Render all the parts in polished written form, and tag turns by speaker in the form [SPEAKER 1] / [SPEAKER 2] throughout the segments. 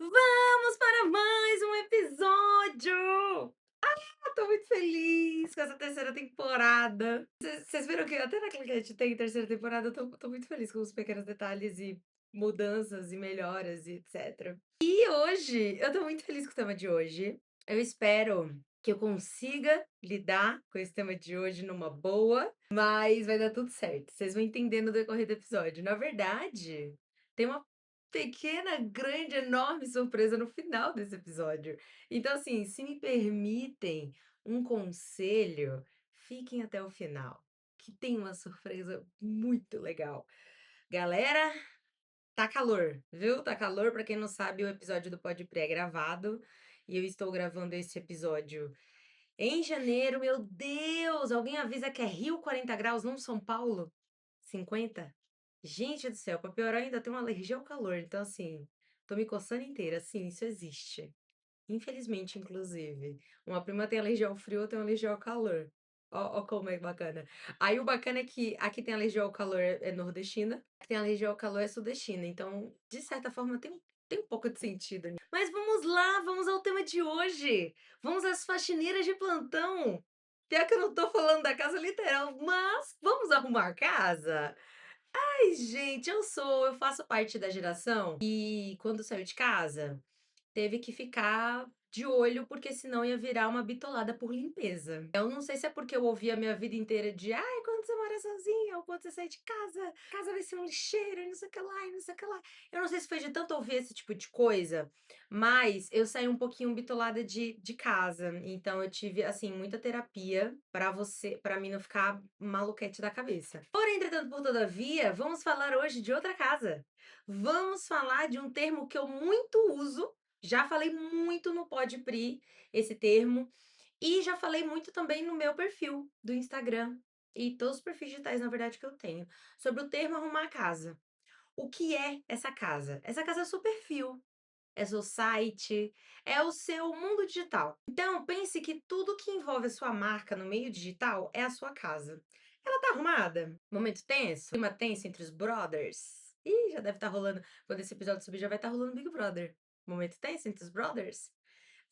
[SPEAKER 1] Vamos para mais um episódio! Tô muito feliz com essa terceira temporada. Vocês viram que até naquela que a gente tem terceira temporada, eu tô muito feliz com os pequenos detalhes e mudanças e melhoras e etc. E hoje, eu tô muito feliz com o tema de hoje. Eu espero que eu consiga lidar com esse tema de hoje numa boa, mas vai dar tudo certo. Vocês vão entender no decorrer do episódio. Na verdade, tem uma pequena, grande, enorme surpresa no final desse episódio. Então, assim, se me permitem um conselho, fiquem até o final, que tem uma surpresa muito legal. Galera, tá calor, viu? Tá calor, pra quem não sabe, o episódio do Podpré é gravado e eu estou gravando esse episódio em janeiro. Meu Deus, alguém avisa que é Rio 40 graus, não São Paulo 50? Gente do céu, pra piorar ainda tem uma alergia ao calor, então assim, tô me coçando inteira, sim, isso existe. Infelizmente, inclusive. Uma prima tem alergia ao frio, eu tenho alergia ao calor. Ó, como é bacana. Aí o bacana é que aqui tem alergia ao calor é nordestina, aqui tem alergia ao calor é sudestina. Então, de certa forma, tem um pouco de sentido. Mas vamos lá, vamos ao tema de hoje. Vamos às faxineiras de plantão. Pior que eu não tô falando da casa literal, mas vamos arrumar a casa? Ai, gente, eu faço parte da geração e quando saiu de casa teve que ficar de olho, porque senão ia virar uma bitolada por limpeza. Eu não sei se é porque eu ouvi a minha vida inteira de: "Ai, quando você mora sozinha ou quando você sai de casa, casa vai ser um lixeiro e não sei o que lá e não sei o que lá". Eu não sei se foi de tanto ouvir esse tipo de coisa, mas eu saí um pouquinho bitolada de casa. Então eu tive, assim, muita terapia para mim não ficar maluquete da cabeça. Porém, entretanto, por todavia, vamos falar hoje de outra casa. Vamos falar de um termo que eu muito uso, já falei muito no Podpri esse termo, e já falei muito também no meu perfil do Instagram, e todos os perfis digitais, na verdade, que eu tenho, sobre o termo arrumar a casa. O que é essa casa? Essa casa é o seu perfil, é seu site, é o seu mundo digital. Então, pense que tudo que envolve a sua marca no meio digital é a sua casa. Ela tá arrumada? Momento tenso? Clima tenso entre os brothers? Ih, já deve estar rolando. Quando esse episódio subir, já vai estar rolando Big Brother. Momento tenso entre os brothers?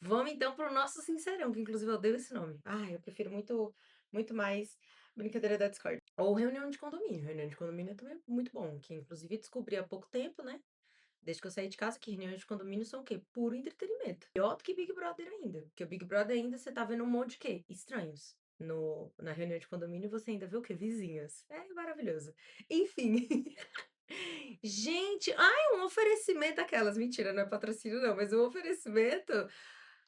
[SPEAKER 1] Vamos então pro nosso Sincerão, que inclusive eu odeio esse nome. Ah, eu prefiro muito mais Brincadeira da Discord. Ou reunião de condomínio. Reunião de condomínio é também muito bom, que inclusive descobri há pouco tempo, né? Desde que eu saí de casa, que reuniões de condomínio são o quê? Puro entretenimento. Pior do que Big Brother ainda. Porque o Big Brother ainda você tá vendo um monte de quê? Estranhos. Na reunião de condomínio você ainda vê o quê? Vizinhas. É maravilhoso. Enfim. Gente, ai, um oferecimento aquelas. Mentira, não é patrocínio não, mas um oferecimento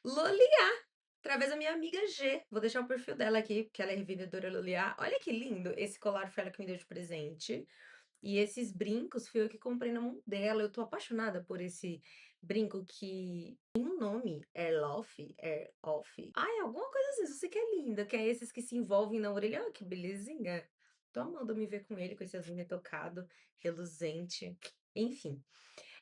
[SPEAKER 1] Loliá, através da minha amiga G. Vou deixar o perfil dela aqui, porque ela é revendedora Loliá. Olha que lindo, esse colar foi ela que me deu de presente. E esses brincos fui eu que comprei na mão dela. Eu tô apaixonada por esse brinco que tem um nome, Airloff, Air Ai, alguma coisa assim, eu sei que é linda, que é esses que se envolvem na orelha. Olha que belezinha. Tô amando me ver com ele, com esse azul retocado, reluzente. Enfim,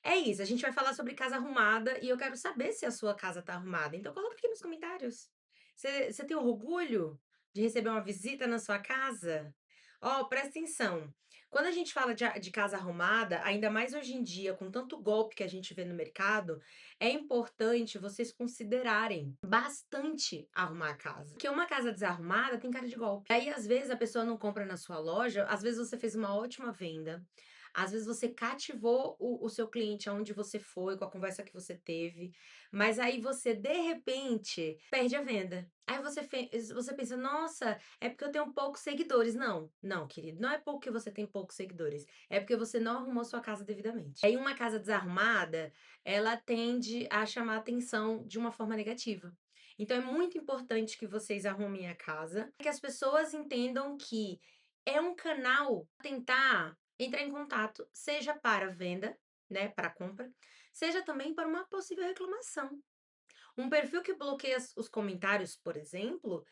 [SPEAKER 1] é isso. A gente vai falar sobre casa arrumada e eu quero saber se a sua casa tá arrumada. Então coloca aqui nos comentários. Você tem orgulho de receber uma visita na sua casa? Ó, presta atenção. Quando a gente fala de casa arrumada, ainda mais hoje em dia, com tanto golpe que a gente vê no mercado, é importante vocês considerarem bastante arrumar a casa. Porque uma casa desarrumada tem cara de golpe. Aí, às vezes, a pessoa não compra na sua loja, às vezes você fez uma ótima venda, às vezes você cativou o seu cliente aonde você foi, com a conversa que você teve, mas aí você, de repente, perde a venda. Aí você pensa, nossa, é porque eu tenho poucos seguidores. Não, não, querido, não é porque você tem poucos seguidores, é porque você não arrumou sua casa devidamente. Aí uma casa desarrumada, ela tende a chamar a atenção de uma forma negativa. Então é muito importante que vocês arrumem a casa, que as pessoas entendam que é um canal tentar entrar em contato, seja para venda, né, para compra, seja também para uma possível reclamação. Um perfil que bloqueia os comentários, por exemplo,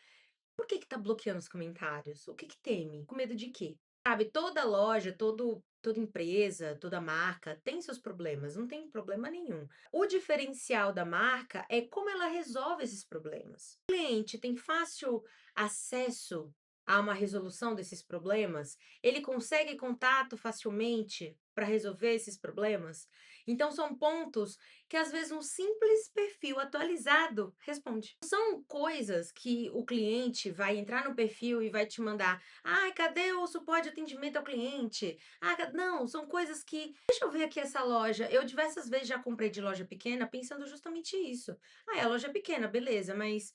[SPEAKER 1] por que que tá bloqueando os comentários? O que que teme? Com medo de quê? Sabe, toda loja, toda empresa, toda marca tem seus problemas, não tem problema nenhum. O diferencial da marca é como ela resolve esses problemas. O cliente tem fácil acesso a uma resolução desses problemas? Ele consegue contato facilmente para resolver esses problemas? Então são pontos que às vezes um simples perfil atualizado responde. São coisas que o cliente vai entrar no perfil e vai te mandar: "Ai, cadê o suporte de atendimento ao cliente? Ah, não, são coisas que deixa eu ver aqui essa loja". Eu diversas vezes já comprei de loja pequena pensando justamente isso. Ah, é a loja é pequena, beleza, mas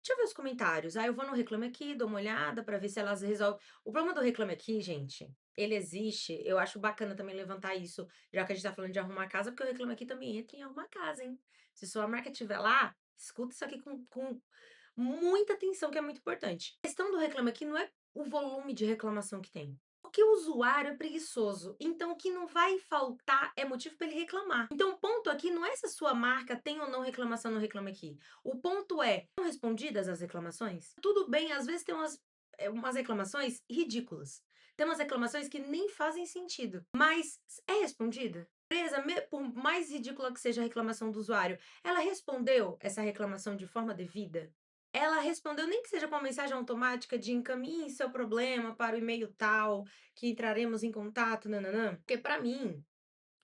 [SPEAKER 1] deixa eu ver os comentários. Aí eu vou no Reclame Aqui, dou uma olhada para ver se elas resolvem. O problema do Reclame Aqui, gente, ele existe. Eu acho bacana também levantar isso, já que a gente tá falando de arrumar casa, porque o Reclame Aqui também entra em arrumar casa, hein? Se sua marca estiver lá, escuta isso aqui com muita atenção, que é muito importante. A questão do Reclame Aqui não é o volume de reclamação que tem. Porque o usuário é preguiçoso, então o que não vai faltar é motivo para ele reclamar. Então o ponto aqui não é se a sua marca tem ou não reclamação no Reclame Aqui. O ponto é, são respondidas as reclamações? Tudo bem, às vezes tem umas reclamações ridículas. Tem umas reclamações que nem fazem sentido, mas é respondida? A empresa, por mais ridícula que seja a reclamação do usuário, ela respondeu essa reclamação de forma devida? Ela respondeu, nem que seja com uma mensagem automática de encaminhe seu problema para o e-mail tal, que entraremos em contato, nananã. Porque para mim,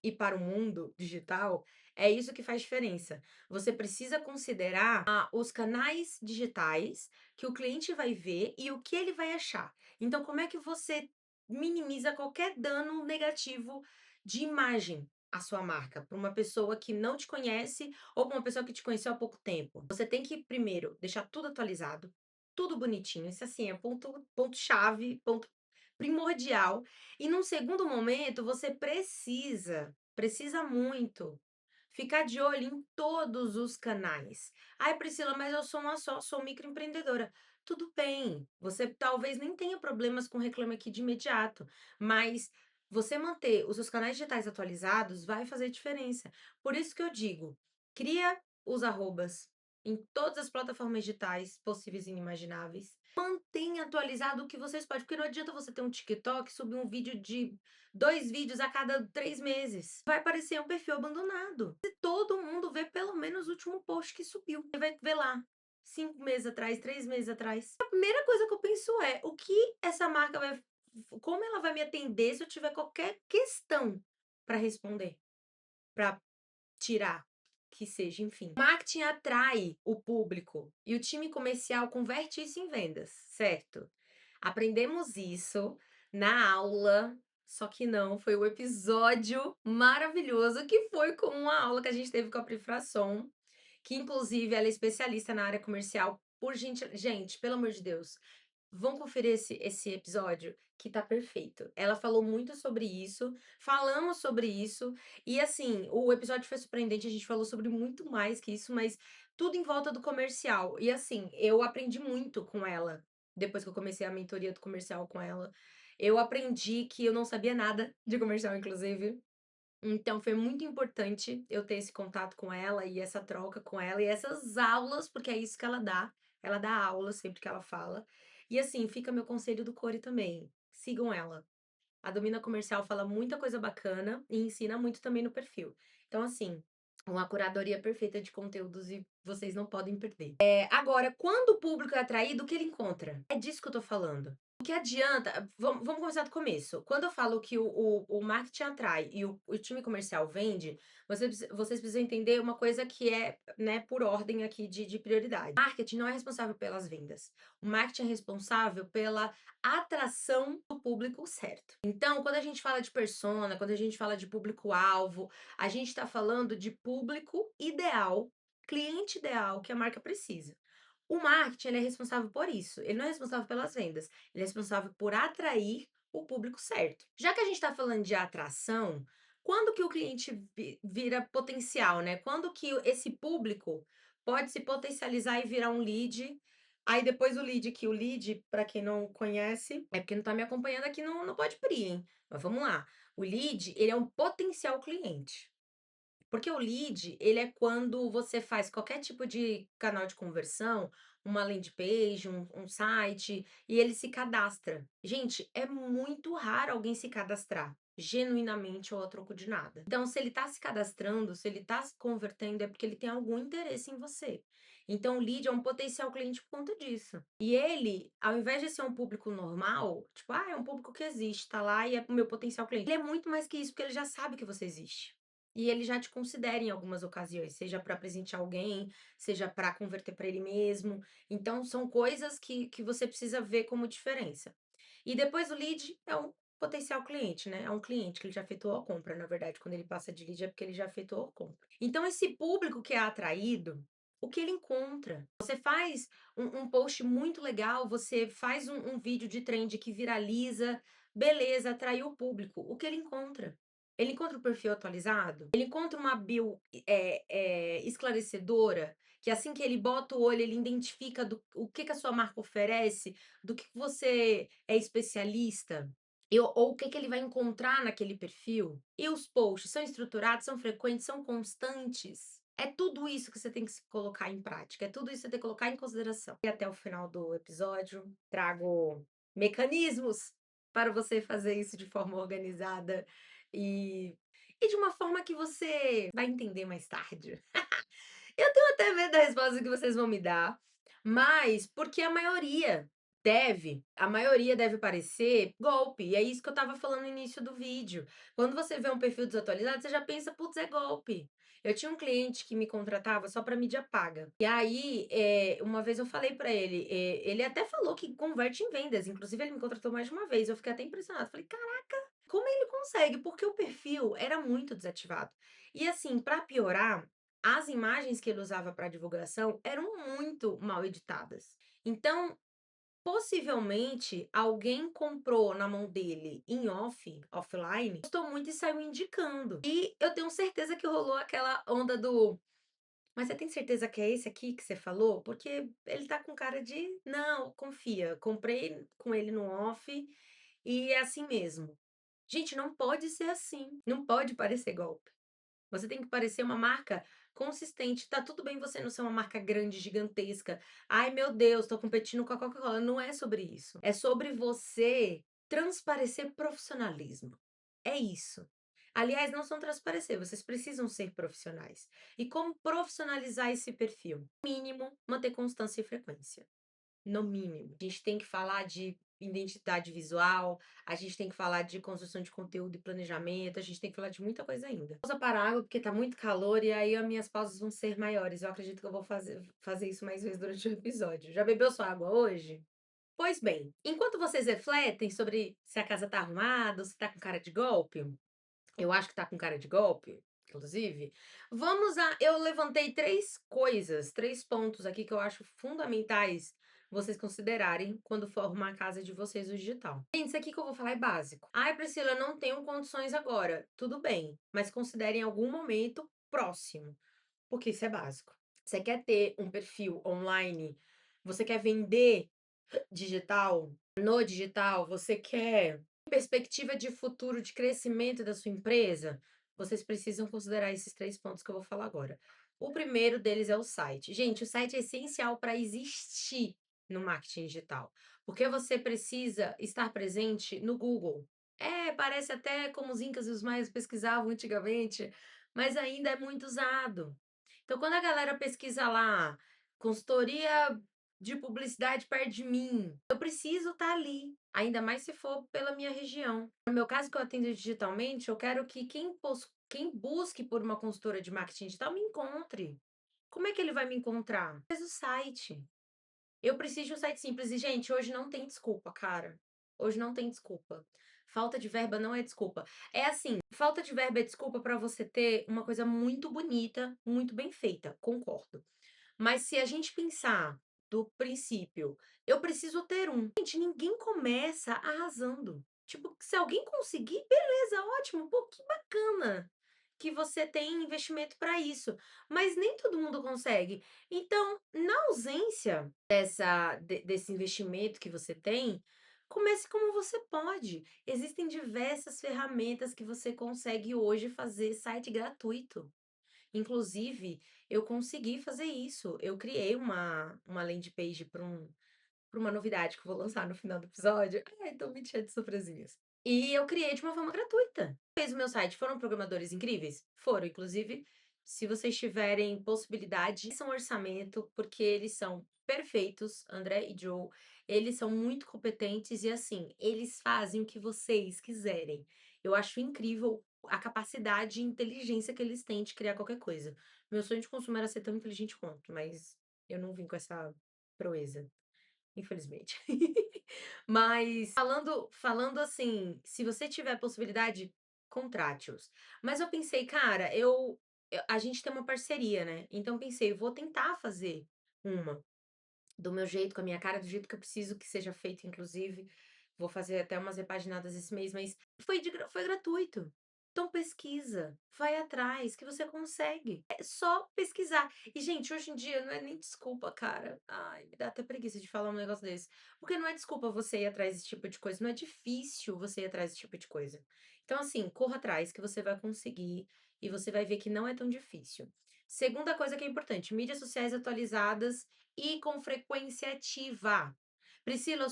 [SPEAKER 1] e para o mundo digital, é isso que faz diferença. Você precisa considerar os canais digitais que o cliente vai ver e o que ele vai achar. Então, como é que você minimiza qualquer dano negativo de imagem à sua marca, para uma pessoa que não te conhece ou para uma pessoa que te conheceu há pouco tempo? Você tem que, primeiro, deixar tudo atualizado, tudo bonitinho. Isso, assim, é ponto-chave, ponto primordial. E num segundo momento, você precisa muito ficar de olho em todos os canais. "Ai, Priscila, mas eu sou uma só, sou microempreendedora". Tudo bem, você talvez nem tenha problemas com Reclame Aqui de imediato, mas você manter os seus canais digitais atualizados vai fazer diferença. Por isso que eu digo, cria os arrobas em todas as plataformas digitais possíveis e inimagináveis. Mantenha atualizado o que vocês podem, porque não adianta você ter um TikTok, subir um vídeo de 2 vídeos a cada 3 meses. Vai parecer um perfil abandonado. Se todo mundo vê pelo menos o último post que subiu. Você vai ver lá, 5 meses atrás, 3 meses atrás. A primeira coisa que eu penso é: o que essa marca vai como ela vai me atender se eu tiver qualquer questão para responder, para tirar, que seja, enfim. O marketing atrai o público e o time comercial converte isso em vendas, certo? Aprendemos isso na aula, só que não, foi o episódio maravilhoso que foi com uma aula que a gente teve com a Pri Frasson, que inclusive ela é especialista na área comercial. Por gente, pelo amor de Deus, vão conferir esse episódio que tá perfeito. Ela falou muito sobre isso, falamos sobre isso, e assim, o episódio foi surpreendente, a gente falou sobre muito mais que isso, mas tudo em volta do comercial. E assim, eu aprendi muito com ela, depois que eu comecei a mentoria do comercial com ela. Eu aprendi que eu não sabia nada de comercial, inclusive. Então foi muito importante eu ter esse contato com ela e essa troca com ela e essas aulas, porque é isso que ela dá. Ela dá aula sempre que ela fala. E assim, fica meu conselho do Core também. Sigam ela. A Domina Comercial fala muita coisa bacana e ensina muito também no perfil. Então, assim, uma curadoria perfeita de conteúdos e vocês não podem perder. Agora, quando o público é atraído, o que ele encontra? É disso que eu tô falando. O que adianta, vamos começar do começo. Quando eu falo que o marketing atrai e o time comercial vende, vocês precisam entender uma coisa que é, né, por ordem aqui de prioridade. O marketing não é responsável pelas vendas. O marketing é responsável pela atração do público certo. Então, quando a gente fala de persona, quando a gente fala de público-alvo, a gente está falando de público ideal, cliente ideal que a marca precisa. O marketing, ele é responsável por isso. Ele não é responsável pelas vendas. Ele é responsável por atrair o público certo. Já que a gente está falando de atração, quando que o cliente vira potencial, né? Quando que esse público pode se potencializar e virar um lead? Aí depois o lead, para quem não conhece, é porque não tá me acompanhando aqui no Pode Pri, hein? Mas vamos lá. O lead, ele é um potencial cliente. Porque o lead, ele é quando você faz qualquer tipo de canal de conversão, uma landing page, um site, e ele se cadastra. Gente, é muito raro alguém se cadastrar. genuinamente ou a troco de nada. Então, se ele tá se cadastrando, se ele tá se convertendo, é porque ele tem algum interesse em você. Então, o lead é um potencial cliente por conta disso. E ele, ao invés de ser um público normal, tipo, é um público que existe, tá lá e é o meu potencial cliente. Ele é muito mais que isso, porque ele já sabe que você existe. E ele já te considera em algumas ocasiões, seja para presentear alguém, seja para converter para ele mesmo. Então, são coisas que você precisa ver como diferença. E depois o lead é um potencial cliente, né? É um cliente que ele já efetuou a compra, na verdade. Quando ele passa de lead é porque ele já efetuou a compra. Então, esse público que é atraído, o que ele encontra? Você faz um post muito legal, você faz um vídeo de trend que viraliza, beleza, atraiu o público. O que ele encontra? Ele encontra o perfil atualizado? Ele encontra uma bio esclarecedora, que assim que ele bota o olho, ele identifica o que a sua marca oferece, do que você é especialista, ou o que ele vai encontrar naquele perfil. E os posts são estruturados, são frequentes, são constantes. É tudo isso que você tem que se colocar em prática, é tudo isso que você tem que colocar em consideração. E até o final do episódio, trago mecanismos para você fazer isso de forma organizada e, e de uma forma que você vai entender mais tarde. Eu tenho até medo da resposta que vocês vão me dar, mas porque a maioria deve parecer golpe, e é isso que eu estava falando no início do vídeo. Quando você vê um perfil desatualizado, você já pensa: "Putz, é golpe". Eu tinha um cliente que me contratava só para mídia paga. E aí, uma vez eu falei para ele, ele até falou que converte em vendas, inclusive ele me contratou mais de uma vez, eu fiquei até impressionada, falei: "Caraca, como ele consegue?", porque o perfil era muito desativado. E assim, para piorar, as imagens que ele usava para divulgação eram muito mal editadas. Então, possivelmente, alguém comprou na mão dele em offline, gostou muito e saiu indicando. E eu tenho certeza que rolou aquela onda do: "Mas você tem certeza que é esse aqui que você falou? Porque ele tá com cara de não, confia, comprei com ele no off e é assim mesmo". Gente, não pode ser assim, não pode parecer golpe. Você tem que parecer uma marca consistente. Tá tudo bem você não ser uma marca grande, gigantesca. Ai, meu Deus, tô competindo com a Coca-Cola. Não é sobre isso. É sobre você transparecer profissionalismo. É isso. Aliás, não são transparecer, vocês precisam ser profissionais. E como profissionalizar esse perfil? Mínimo, manter constância e frequência. No mínimo. A gente tem que falar de identidade visual, a gente tem que falar de construção de conteúdo e planejamento, a gente tem que falar de muita coisa ainda. Pausa para água, porque tá muito calor e aí as minhas pausas vão ser maiores. Eu acredito que eu vou fazer isso mais vezes durante o episódio. Já bebeu sua água hoje? Pois bem, enquanto vocês refletem sobre se a casa tá arrumada ou se tá com cara de golpe, eu acho que tá com cara de golpe, inclusive. Eu levantei 3 coisas, 3 pontos aqui que eu acho fundamentais vocês considerarem quando for arrumar a casa de vocês no digital. Gente, isso aqui que eu vou falar é básico. "Ai, Priscila, eu não tenho condições agora". Tudo bem, mas considere em algum momento próximo, porque isso é básico. Você quer ter um perfil online, você quer vender digital, no digital, você quer perspectiva de futuro de crescimento da sua empresa, vocês precisam considerar esses 3 pontos que eu vou falar agora. O primeiro deles é o site. Gente, o site é essencial para existir no marketing digital, porque você precisa estar presente no Google. Parece até como os incas e os maias pesquisavam antigamente, mas ainda é muito usado. Então, quando a galera pesquisa lá, consultoria de publicidade perto de mim, eu preciso estar ali, ainda mais se for pela minha região. No meu caso, que eu atendo digitalmente, eu quero que quem busque por uma consultora de marketing digital me encontre. Como é que ele vai me encontrar? Faz o site. Eu preciso de um site simples. E, gente, hoje não tem desculpa, cara. Hoje não tem desculpa. Falta de verba não é desculpa. É assim, falta de verba é desculpa para você ter uma coisa muito bonita, muito bem feita, concordo. Mas se a gente pensar do princípio, eu preciso ter um. Gente, ninguém começa arrasando. Tipo, se alguém conseguir, beleza, ótimo, pô, que bacana que você tem investimento para isso. Mas nem todo mundo consegue. Então, na ausência desse investimento que você tem, comece como você pode. Existem diversas ferramentas que você consegue hoje fazer site gratuito. Inclusive, eu consegui fazer isso. Eu criei uma landing page para uma novidade que eu vou lançar no final do episódio. Ai, tô muito cheia de surpresinhas. E eu criei de uma forma gratuita. Fez o meu site, foram programadores incríveis? Foram, inclusive, se vocês tiverem possibilidade, façam orçamento, porque eles são perfeitos, André e Joe, eles são muito competentes e, assim, eles fazem o que vocês quiserem. Eu acho incrível a capacidade e inteligência que eles têm de criar qualquer coisa. Meu sonho de consumo era ser tão inteligente quanto, mas eu não vim com essa proeza. Infelizmente. Mas falando assim, se você tiver possibilidade, contrate-os. Mas eu pensei: "Cara, a gente tem uma parceria, né", então pensei: "Vou tentar fazer uma". Do meu jeito, com a minha cara, do jeito que eu preciso que seja feito, inclusive. Vou fazer até umas repaginadas esse mês, mas foi gratuito. Então pesquisa, vai atrás, que você consegue. É só pesquisar. E, gente, hoje em dia não é nem desculpa, cara. Ai, me dá até preguiça de falar um negócio desse. Porque não é desculpa você ir atrás desse tipo de coisa, não é difícil você ir atrás desse tipo de coisa. Então, assim, corra atrás que você vai conseguir e você vai ver que não é tão difícil. Segunda coisa que é importante, mídias sociais atualizadas e com frequência ativa. Priscila,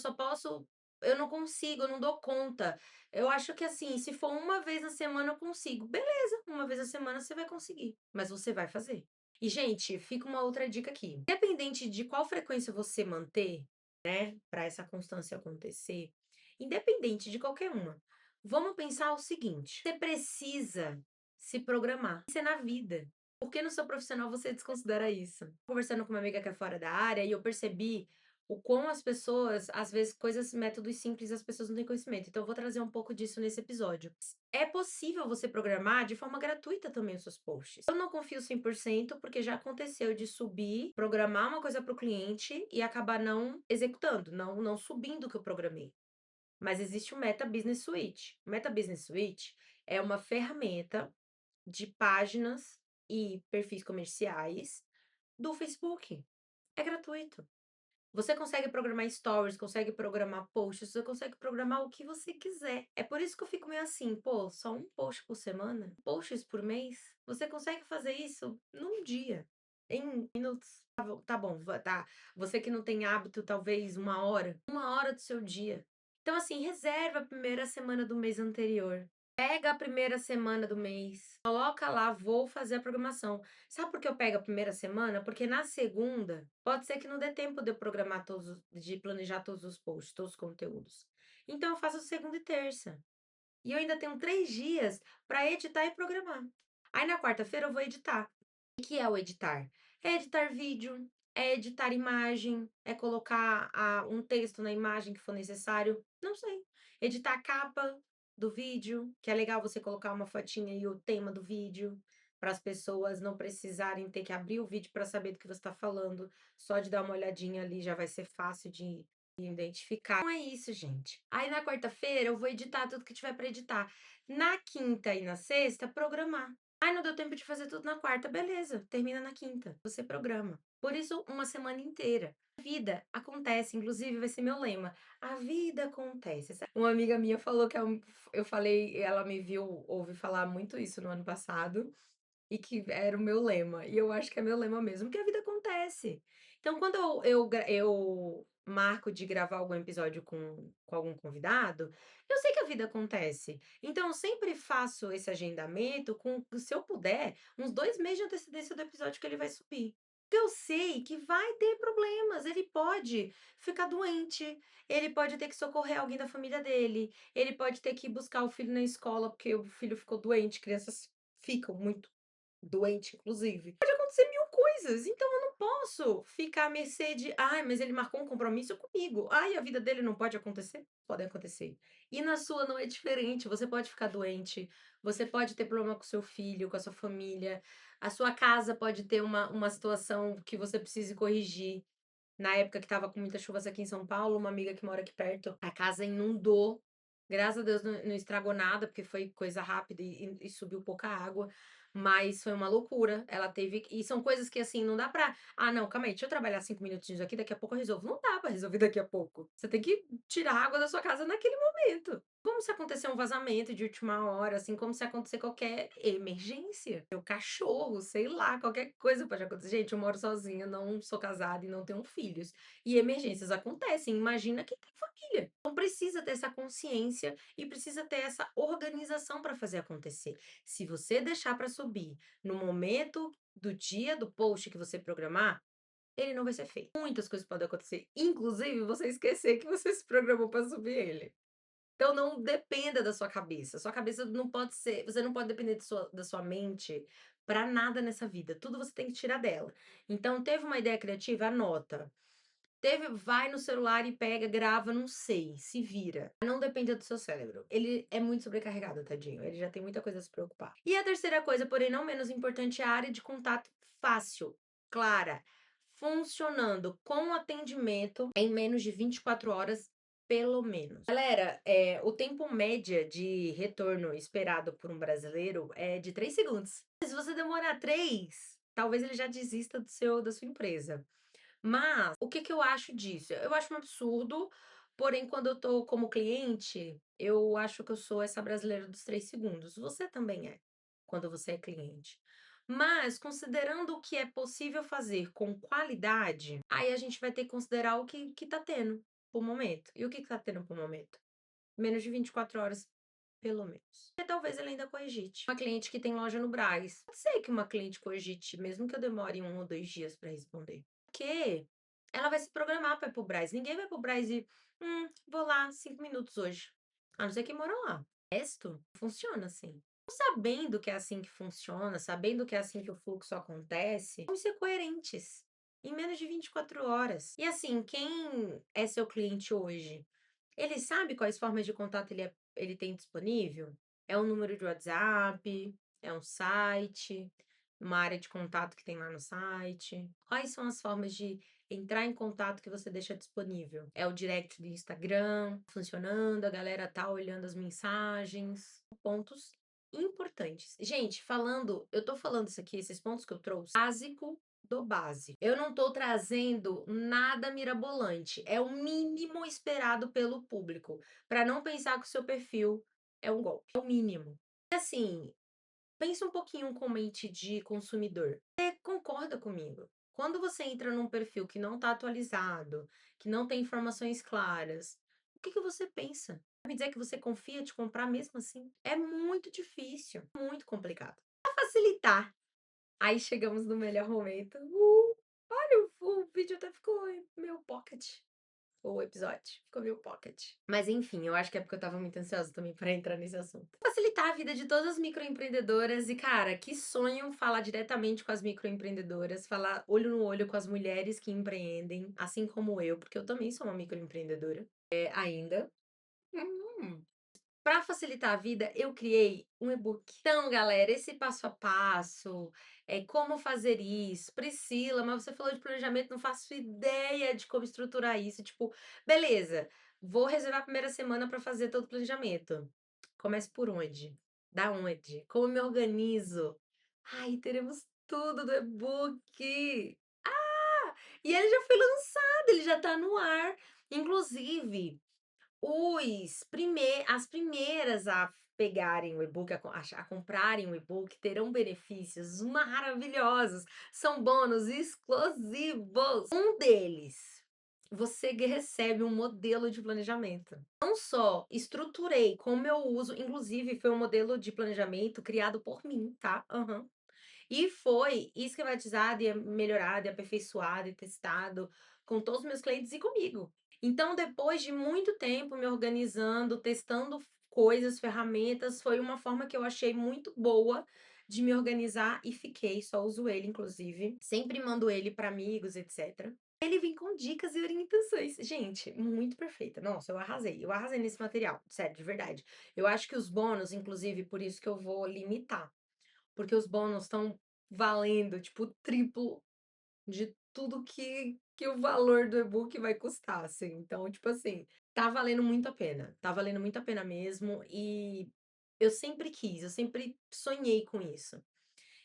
[SPEAKER 1] eu não consigo, eu não dou conta. Eu acho que assim, se for uma vez na semana eu consigo. Beleza, uma vez na semana você vai conseguir, mas você vai fazer. E, gente, fica uma outra dica aqui. Independente de qual frequência você manter, né, para essa constância acontecer, independente de qualquer uma, vamos pensar o seguinte: você precisa se programar. Isso é na vida. Por que no seu profissional você desconsidera isso? Conversando com uma amiga que é fora da área e eu percebi o quão as pessoas, às vezes, coisas, métodos simples, as pessoas não têm conhecimento. Então, eu vou trazer um pouco disso nesse episódio. É possível você programar de forma gratuita também os seus posts. Eu não confio 100% porque já aconteceu de subir, programar uma coisa para o cliente e acabar não executando, não subindo o que eu programei. Mas existe o Meta Business Suite. O Meta Business Suite é uma ferramenta de páginas e perfis comerciais do Facebook. É gratuito. Você consegue programar stories, consegue programar posts, você consegue programar o que você quiser. É por isso que eu fico meio assim, pô, só um post por semana? Posts por mês? Você consegue fazer isso num dia, em minutos. Tá bom, tá. Você que não tem hábito, talvez uma hora do seu dia. Então, assim, reserva a primeira semana do mês anterior. Pega a primeira semana do mês, coloca lá: "Vou fazer a programação". Sabe por que eu pego a primeira semana? Porque na segunda, pode ser que não dê tempo de eu programar de planejar todos os posts, todos os conteúdos. Então eu faço segunda e terça. E eu ainda tenho 3 dias para editar e programar. Aí na quarta-feira eu vou editar. O que é o editar? É editar vídeo, é editar imagem, é colocar um texto na imagem que for necessário, não sei. Editar a capa do vídeo, que é legal você colocar uma fotinha e o tema do vídeo, para as pessoas não precisarem ter que abrir o vídeo para saber do que você está falando, só de dar uma olhadinha ali já vai ser fácil de identificar. Não é isso, gente. Aí na quarta-feira eu vou editar tudo que tiver para editar. Na quinta e na sexta, programar. Ai, não deu tempo de fazer tudo na quarta, beleza, termina na quinta, você programa. Por isso, uma semana inteira. A vida acontece, inclusive vai ser meu lema. A vida acontece. Uma amiga minha falou que eu falei, ela me viu, ouvi falar muito isso no ano passado, e que era o meu lema, e eu acho que é meu lema mesmo, porque a vida acontece. Então quando eu marco de gravar algum episódio com algum convidado, eu sei que a vida acontece. Então eu sempre faço esse agendamento se eu puder, uns 2 meses de antecedência do episódio que ele vai subir. Porque eu sei que vai ter problemas, ele pode ficar doente, ele pode ter que socorrer alguém da família dele, ele pode ter que ir buscar o filho na escola porque o filho ficou doente, crianças ficam muito doente, inclusive. Pode acontecer mil coisas, então eu não posso ficar à mercê de: "Ai, mas ele marcou um compromisso comigo. Ai, a vida dele não pode acontecer?". Pode acontecer. E na sua não é diferente, você pode ficar doente, você pode ter problema com seu filho, com a sua família, a sua casa pode ter uma situação que você precise corrigir. Na época que estava com muitas chuvas aqui em São Paulo, uma amiga que mora aqui perto, a casa inundou. Graças a Deus não estragou nada, porque foi coisa rápida e subiu pouca água, mas foi uma loucura. Ela teve e são coisas que, assim, não dá pra: "Ah, não, calma aí, deixa eu trabalhar 5 minutinhos aqui, daqui a pouco eu resolvo". Não dá pra resolver daqui a pouco. Você tem que tirar a água da sua casa naquele momento. momento. Como se acontecer um vazamento de última hora, assim, como se acontecer qualquer emergência. Meu cachorro, sei lá, qualquer coisa pode acontecer. Gente, eu moro sozinha, não sou casada e não tenho filhos. E emergências acontecem, imagina quem tem família. Então precisa ter essa consciência e precisa ter essa organização para fazer acontecer. Se você deixar para subir no momento do dia do post que você programar, ele não vai ser feito. Muitas coisas podem acontecer, inclusive você esquecer que você se programou para subir ele. Então não dependa da sua cabeça não pode ser você não pode depender da sua mente para nada nessa vida, tudo você tem que tirar dela. Então teve uma ideia criativa, anota. Vai no celular e pega, grava, não sei, se vira. Não depende do seu cérebro. Ele é muito sobrecarregado, tadinho. Ele já tem muita coisa a se preocupar. E a terceira coisa, porém não menos importante, é a área de contato fácil, clara, funcionando com atendimento em menos de 24 horas, pelo menos. Galera, o tempo média de retorno esperado por um brasileiro é de 3 segundos. Se você demorar 3, talvez ele já desista da sua empresa. Mas, o que que eu acho disso? Eu acho um absurdo, porém, quando eu tô como cliente, eu acho que eu sou essa brasileira dos 3 segundos. Você também é, quando você é cliente. Mas, considerando o que é possível fazer com qualidade, aí a gente vai ter que considerar o que tá tendo por momento. E o que que tá tendo por momento? Menos de 24 horas, pelo menos. E talvez ele ainda cogite. Uma cliente que tem loja no Brás. Pode ser que uma cliente cogite, mesmo que eu demore 1 ou 2 dias para responder. Porque ela vai se programar para ir pro Brás. Ninguém vai pro Brás e, vou lá 5 minutos hoje. A não ser que mora lá. O resto funciona assim. Sabendo que é assim que funciona, sabendo que é assim que o fluxo acontece, vamos ser coerentes. Em menos de 24 horas. E assim, quem é seu cliente hoje? Ele sabe quais formas de contato ele tem disponível? É um número de WhatsApp? É um site? Uma área de contato que tem lá no site? Quais são as formas de entrar em contato que você deixa disponível? É o direct do Instagram funcionando? A galera tá olhando as mensagens? Pontos importantes. Gente, eu tô falando isso aqui, esses pontos que eu trouxe, básico do básico. Eu não tô trazendo nada mirabolante, é o mínimo esperado pelo público, para não pensar que o seu perfil é um golpe, é o mínimo. E assim, pensa um pouquinho com mente de consumidor. Você concorda comigo? Quando você entra num perfil que não tá atualizado, que não tem informações claras, o que que você pensa? Vai me dizer que você confia de comprar mesmo assim? É muito difícil, muito complicado. Para facilitar, aí chegamos no melhor momento. Olha, o vídeo até ficou em meu pocket. O episódio ficou meio pocket. Mas enfim, eu acho que é porque eu estava muito ansiosa também para entrar nesse assunto. Facilitar a vida de todas as microempreendedoras e, cara, que sonho falar diretamente com as microempreendedoras, falar olho no olho com as mulheres que empreendem, assim como eu, porque eu também sou uma microempreendedora, ainda. Hum. Para facilitar a vida, eu criei um e-book. Então, galera, esse passo a passo, como fazer isso. Priscila, mas você falou de planejamento, não faço ideia de como estruturar isso. Tipo, beleza, vou reservar a primeira semana para fazer todo o planejamento. Comece por onde? Da onde? Como me organizo? Ai, teremos tudo do e-book. E ele já foi lançado, ele já tá no ar. Inclusive, as primeiras a pegarem o e-book, a comprarem o e-book, terão benefícios maravilhosos. São bônus exclusivos. Um deles, você recebe um modelo de planejamento. Não só estruturei como eu uso, inclusive foi um modelo de planejamento criado por mim, tá? Aham. E foi esquematizado e melhorado e aperfeiçoado e testado com todos os meus clientes e comigo. Então, depois de muito tempo me organizando, testando coisas, ferramentas, foi uma forma que eu achei muito boa de me organizar e fiquei, só uso ele, inclusive. Sempre mando ele para amigos, etc. Ele vem com dicas e orientações. Gente, muito perfeita. Nossa, eu arrasei. Eu arrasei nesse material, sério, de verdade. Eu acho que os bônus, inclusive, por isso que eu vou limitar. Porque os bônus estão valendo, tipo, o triplo de tudo que o valor do e-book vai custar, assim. Então, tipo assim, tá valendo muito a pena. Tá valendo muito a pena mesmo. E eu sempre quis, eu sempre sonhei com isso.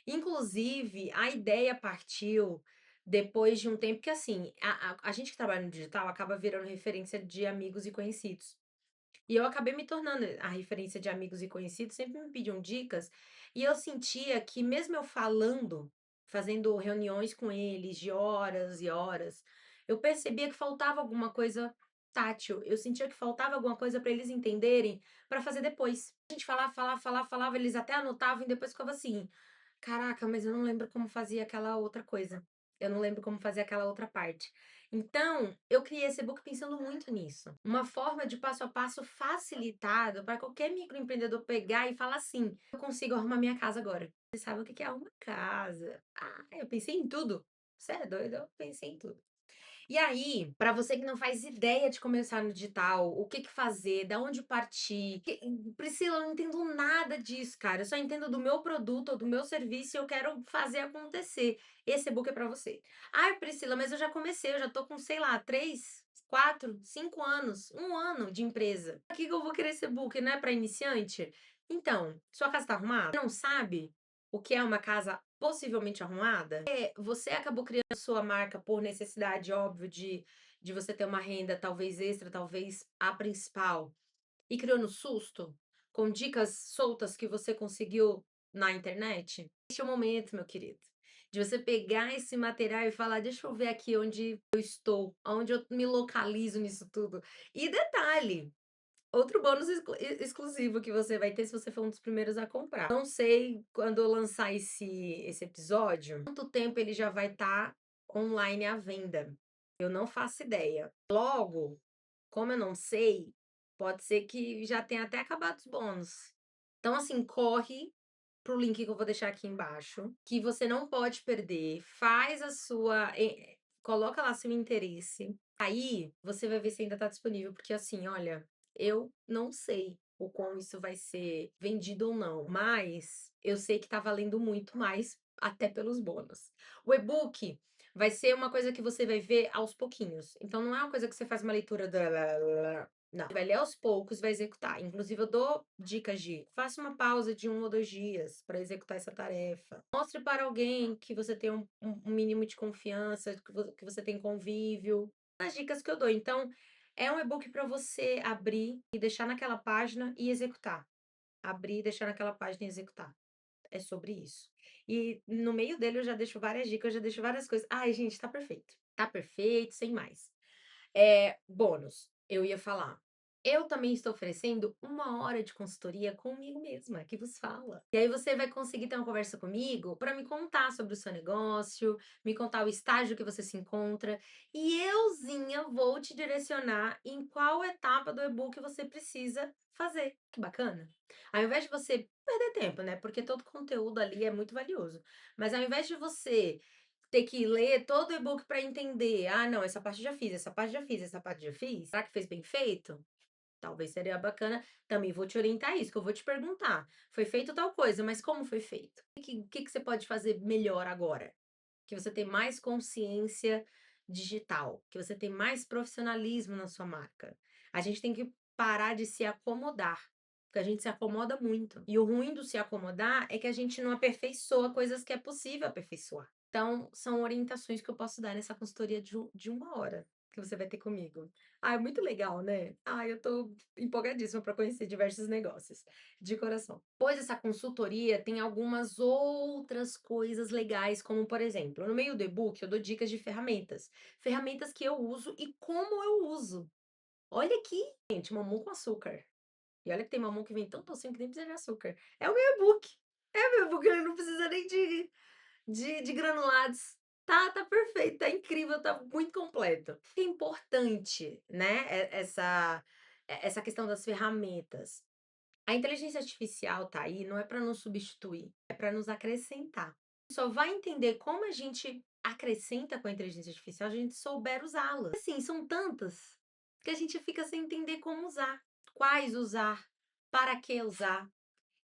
[SPEAKER 1] Inclusive, a ideia partiu depois de um tempo que, assim, a gente que trabalha no digital acaba virando referência de amigos e conhecidos. E eu acabei me tornando a referência de amigos e conhecidos, sempre me pediam dicas, e eu sentia que mesmo eu falando, fazendo reuniões com eles de horas e horas, eu percebia que faltava alguma coisa tátil, eu sentia que faltava alguma coisa para eles entenderem, para fazer depois. A gente falava, eles até anotavam e depois ficava assim: "Caraca, mas eu não lembro como fazia aquela outra coisa. Eu não lembro como fazer aquela outra parte". Então, eu criei esse e-book pensando muito nisso. Uma forma de passo a passo facilitado para qualquer microempreendedor pegar e falar assim: "Eu consigo arrumar minha casa agora". Você sabe o que que é arrumar casa? Ah, eu pensei em tudo. Você é doido? Eu pensei em tudo. E aí, para você que não faz ideia de começar no digital, o que que fazer, da onde partir, Priscila, eu não entendo nada disso, cara. Eu só entendo do meu produto ou do meu serviço e eu quero fazer acontecer. Esse e-book é para você. Ai, Priscila, mas eu já comecei, eu já tô com, sei lá, 3, 4, 5 anos, 1 ano de empresa. Por que que eu vou querer esse e-book, né, para iniciante? Então, sua casa tá arrumada? Não sabe o que é uma casa possivelmente arrumada? Você acabou criando sua marca por necessidade, óbvio, de você ter uma renda talvez extra, talvez a principal, e criou no susto, com dicas soltas que você conseguiu na internet? Este é o momento, meu querido, de você pegar esse material e falar: "Deixa eu ver aqui onde eu estou, aonde eu me localizo nisso tudo". E detalhe, outro bônus exclusivo que você vai ter se você for um dos primeiros a comprar. Não sei quando eu lançar esse episódio, quanto tempo ele já vai estar online à venda. Eu não faço ideia. Logo, como eu não sei, pode ser que já tenha até acabado os bônus. Então, assim, corre pro link que eu vou deixar aqui embaixo, que você não pode perder. Faz a sua. Coloca lá seu interesse. Aí você vai ver se ainda tá disponível, porque assim, olha, eu não sei o quão isso vai ser vendido ou não, mas eu sei que tá valendo muito mais, até pelos bônus. O e-book vai ser uma coisa que você vai ver aos pouquinhos. Então não é uma coisa que você faz uma leitura não, você vai ler aos poucos, vai executar. Inclusive, eu dou dicas de faça uma pausa de 1 ou 2 dias para executar essa tarefa. Mostre para alguém que você tem um mínimo de confiança, que você tem convívio. As dicas que eu dou. Então, é um e-book para você abrir e deixar naquela página e executar. Abrir, deixar naquela página e executar. É sobre isso. E no meio dele eu já deixo várias dicas, eu já deixo várias coisas. Ai, gente, tá perfeito. Tá perfeito, sem mais. Bônus, eu ia falar. Eu também estou oferecendo 1 hora de consultoria comigo mesma, que vos fala. E aí você vai conseguir ter uma conversa comigo para me contar sobre o seu negócio, me contar o estágio que você se encontra, e euzinha vou te direcionar em qual etapa do e-book você precisa fazer. Que bacana. Ao invés de você perder tempo, né? Porque todo conteúdo ali é muito valioso. Mas ao invés de você ter que ler todo o e-book para entender. Ah, não, essa parte já fiz, essa parte já fiz, essa parte já fiz. Será que fez bem feito? Talvez seria bacana. Também vou te orientar isso, que eu vou te perguntar. Foi feito tal coisa, mas como foi feito? O que você pode fazer melhor agora? Que você tem mais consciência digital, que você tem mais profissionalismo na sua marca. A gente tem que parar de se acomodar, porque a gente se acomoda muito. E o ruim do se acomodar é que a gente não aperfeiçoa coisas que é possível aperfeiçoar. Então, são orientações que eu posso dar nessa consultoria de 1 hora que você vai ter comigo. Ah, é muito legal, né? Ah, eu tô empolgadíssima para conhecer diversos negócios, de coração. Pois essa consultoria tem algumas outras coisas legais, como por exemplo, no meio do e-book eu dou dicas de ferramentas, ferramentas que eu uso e como eu uso. Olha aqui, gente, mamão com açúcar. E olha que tem mamão que vem tão docinho que nem precisa de açúcar. É o meu e-book. É o meu e-book, ele não precisa nem de granulados. Tá perfeito, tá incrível, tá muito completo. É importante, né, essa questão das ferramentas. A inteligência artificial tá aí não é para nos substituir, é para nos acrescentar. Só vai entender como a gente acrescenta com a inteligência artificial se a gente souber usá-la. Assim, são tantas que a gente fica sem entender como usar, quais usar, para que usar.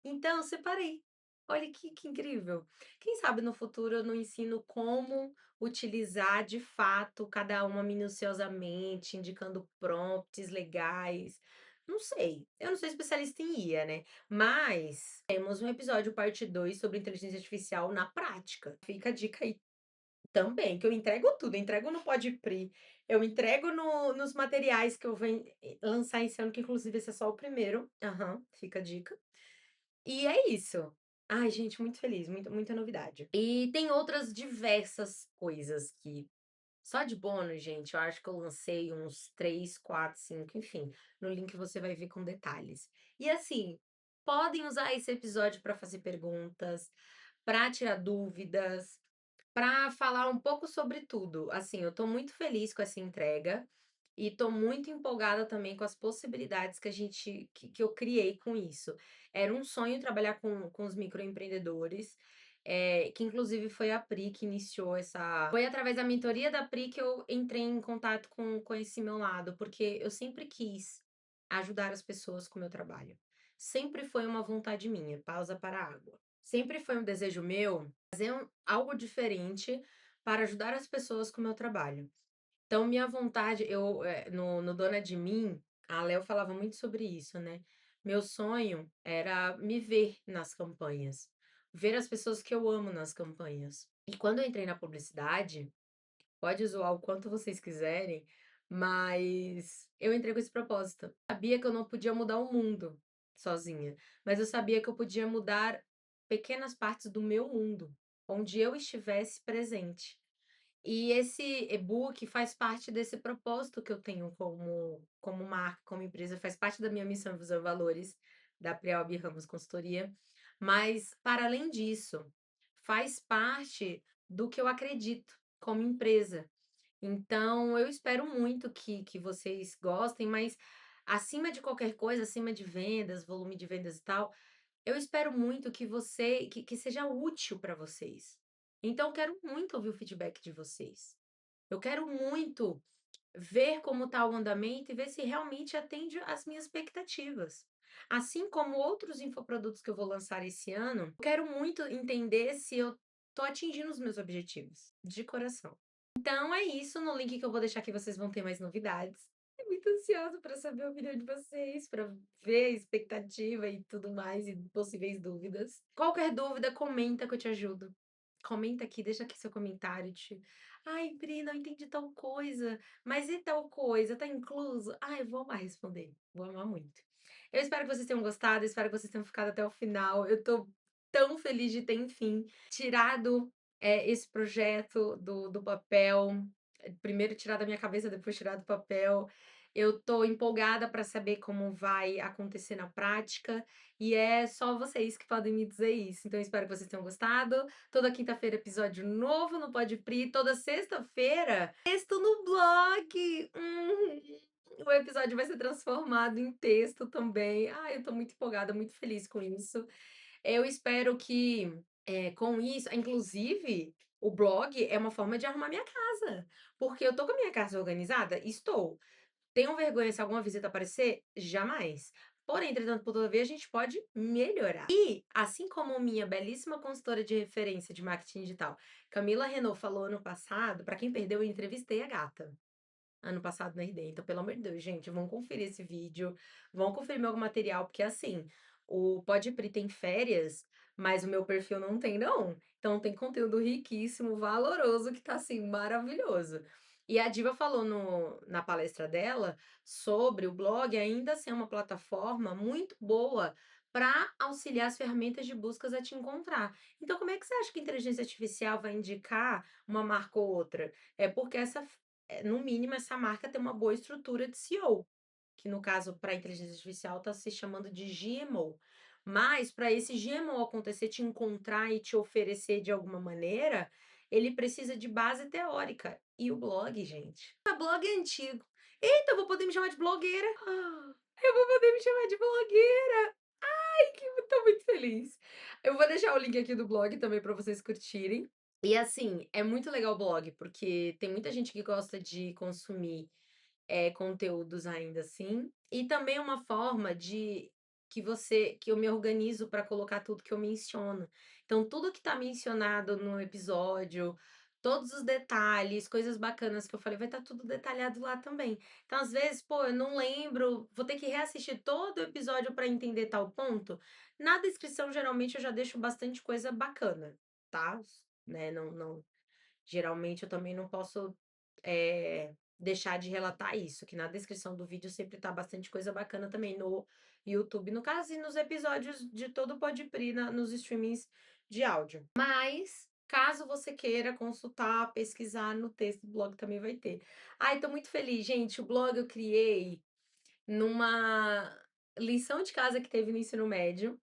[SPEAKER 1] Então, eu separei. Olha que incrível. Quem sabe no futuro eu não ensino como utilizar de fato cada uma minuciosamente, indicando prompts legais. Não sei. Eu não sou especialista em IA, né? Mas temos um episódio parte 2 sobre inteligência artificial na prática. Fica a dica aí. Também, que eu entrego tudo, eu entrego no Podpré, eu entrego nos materiais que eu venho lançar esse ano, que inclusive esse é só o primeiro. Aham, fica a dica. E é isso. Ai, gente, muito feliz, muita novidade. E tem outras diversas coisas que só de bônus, gente, eu acho que eu lancei uns 3, 4, 5, enfim. No link você vai ver com detalhes. E assim, podem usar esse episódio para fazer perguntas, para tirar dúvidas, para falar um pouco sobre tudo. Assim, eu tô muito feliz com essa entrega e tô muito empolgada também com as possibilidades que a gente que eu criei com isso. Era um sonho trabalhar com os microempreendedores, que inclusive foi a Pri que iniciou essa foi através da mentoria da Pri que eu entrei em contato com esse meu lado, porque eu sempre quis ajudar as pessoas com o meu trabalho. Sempre foi uma vontade minha, pausa para a água. Sempre foi um desejo meu fazer algo diferente para ajudar as pessoas com o meu trabalho. Então, minha vontade, no Dona de Mim, a Léo falava muito sobre isso, né? Meu sonho era me ver nas campanhas, ver as pessoas que eu amo nas campanhas. E quando eu entrei na publicidade, pode zoar o quanto vocês quiserem, mas eu entrei com esse propósito. Sabia que eu não podia mudar o mundo sozinha, mas eu sabia que eu podia mudar pequenas partes do meu mundo, onde eu estivesse presente. E esse e-book faz parte desse propósito que eu tenho como marca, como empresa, faz parte da minha missão, visão e valores da Prealb Ramos Consultoria. Mas, para além disso, faz parte do que eu acredito como empresa. Então, eu espero muito que vocês gostem, mas acima de qualquer coisa, acima de vendas, volume de vendas e tal, eu espero muito que seja útil para vocês. Então, eu quero muito ouvir o feedback de vocês. Eu quero muito ver como está o andamento e ver se realmente atende às minhas expectativas. Assim como outros infoprodutos que eu vou lançar esse ano, eu quero muito entender se eu estou atingindo os meus objetivos, de coração. Então é isso, no link que eu vou deixar aqui vocês vão ter mais novidades. Tô muito ansiosa para saber a opinião de vocês, para ver a expectativa e tudo mais, e possíveis dúvidas. Qualquer dúvida, comenta que eu te ajudo. Comenta aqui, deixa aqui seu comentário de, ai, Pri, não entendi tal coisa, mas e tal coisa, tá incluso? Ai, eu vou amar responder, vou amar muito. Eu espero que vocês tenham gostado, espero que vocês tenham ficado até o final. Eu tô tão feliz de ter, enfim, tirado esse projeto do papel, primeiro tirar da minha cabeça, depois tirar do papel. Eu tô empolgada para saber como vai acontecer na prática, e é só vocês que podem me dizer isso. Então, eu espero que vocês tenham gostado. Toda quinta-feira, episódio novo no Podpri. Toda sexta-feira, texto no blog. O episódio vai ser transformado em texto também. Ai, eu tô muito empolgada, muito feliz com isso. Eu espero que, com isso inclusive, o blog é uma forma de arrumar minha casa, porque eu tô com a minha casa organizada? Estou. Tenho vergonha se alguma visita aparecer? Jamais. Porém, entretanto, por todavia, a gente pode melhorar. E, assim como minha belíssima consultora de referência de marketing digital, Camila Renault, falou ano passado, para quem perdeu, eu entrevistei a gata ano passado na RD. Então, pelo amor de Deus, gente, vão conferir esse vídeo, vão conferir meu material, porque assim, o Podpri tem férias, mas o meu perfil não tem, não. Então, tem conteúdo riquíssimo, valoroso, que tá assim, maravilhoso. E a Diva falou na palestra dela sobre o blog ainda ser uma plataforma muito boa para auxiliar as ferramentas de buscas a te encontrar. Então, como é que você acha que a inteligência artificial vai indicar uma marca ou outra? É porque no mínimo, essa marca tem uma boa estrutura de SEO, que no caso, para a inteligência artificial, está se chamando de GMO. Mas, para esse GMO acontecer, te encontrar e te oferecer de alguma maneira, ele precisa de base teórica. E o blog, gente? O blog é antigo. Eita, eu vou poder me chamar de blogueira. Eu vou poder me chamar de blogueira. Ai, que eu tô muito feliz. Eu vou deixar o link aqui do blog também para vocês curtirem. E assim, é muito legal o blog, porque tem muita gente que gosta de consumir, conteúdos ainda assim, e também é uma forma de que eu me organizo para colocar tudo que eu menciono. Então, tudo que está mencionado no episódio, todos os detalhes, coisas bacanas que eu falei, vai estar tudo detalhado lá também. Então, às vezes, pô, eu não lembro, vou ter que reassistir todo o episódio para entender tal ponto. Na descrição, geralmente, eu já deixo bastante coisa bacana, tá? Né? Não, não. Geralmente eu também não posso, deixar de relatar isso, que na descrição do vídeo sempre tá bastante coisa bacana também no YouTube, no caso, e nos episódios de todo o Podpri nos streamings de áudio. Mas, caso você queira consultar, pesquisar, no texto do blog também vai ter. Ai, tô muito feliz, gente, o blog eu criei numa lição de casa que teve no ensino médio.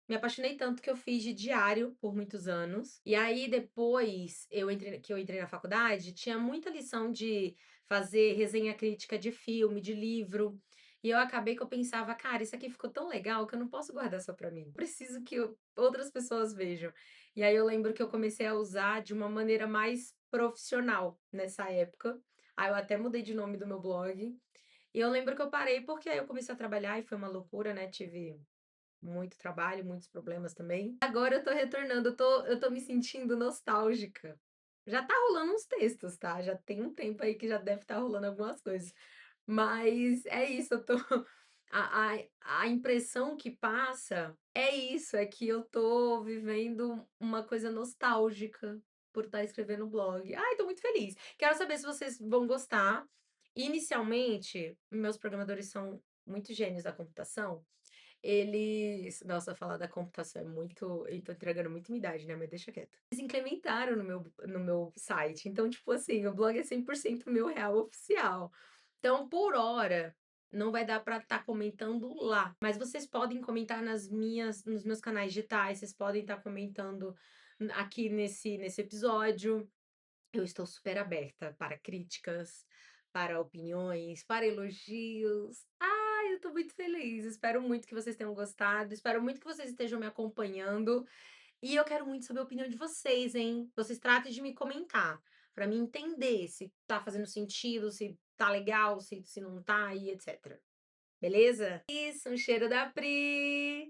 [SPEAKER 1] Me apaixonei tanto que eu fiz de diário por muitos anos. E aí depois eu entrei na faculdade, tinha muita lição de fazer resenha crítica de filme, de livro, e eu acabei que eu pensava: "Cara, isso aqui ficou tão legal que eu não posso guardar só pra mim, preciso que outras pessoas vejam". E aí eu lembro que eu comecei a usar de uma maneira mais profissional nessa época. Aí eu até mudei de nome do meu blog, e eu lembro que eu parei, porque aí eu comecei a trabalhar e foi uma loucura, né, tive muito trabalho, muitos problemas também. Agora eu tô retornando, eu tô me sentindo nostálgica. Já tá rolando uns textos, tá, já tem um tempo aí que já deve estar rolando algumas coisas. Mas é isso, eu tô a a impressão que passa é isso, é que eu tô vivendo uma coisa nostálgica por estar escrevendo blog. Ai, tô muito feliz. Quero saber se vocês vão gostar. Inicialmente, meus programadores são muito gênios da computação, eles nossa, falar da computação é muito e tô entregando muito minha idade, né, mas deixa quieto. Eles implementaram no meu site, então, tipo assim, o blog é 100% meu real oficial. Então, por hora, não vai dar para estar comentando lá, mas vocês podem comentar nos meus canais digitais, vocês podem estar comentando aqui nesse episódio. Eu estou super aberta para críticas, para opiniões, para elogios. Ai, eu tô muito feliz. Espero muito que vocês tenham gostado. Espero muito que vocês estejam me acompanhando. E eu quero muito saber a opinião de vocês, hein? Vocês tratem de me comentar, para mim entender se tá fazendo sentido, se tá legal, se não tá e etc. Beleza? Isso, um cheiro da Pri!